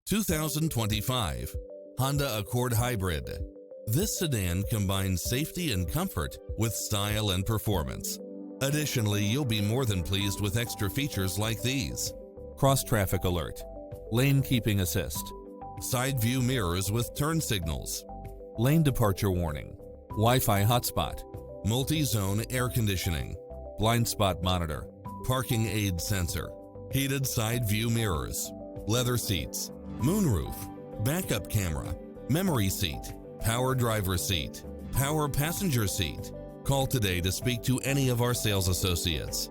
2025 Honda Accord Hybrid. This sedan combines safety and comfort with style and performance. Additionally, you'll be more than pleased with extra features like these: cross-traffic alert, lane keeping assist, side view mirrors with turn signals, lane departure warning, Wi-Fi hotspot, multi-zone air conditioning, blind spot monitor, parking aid sensor, heated side view mirrors, leather seats, moonroof, backup camera, memory seat, power driver seat, power passenger seat. Call today to speak to any of our sales associates.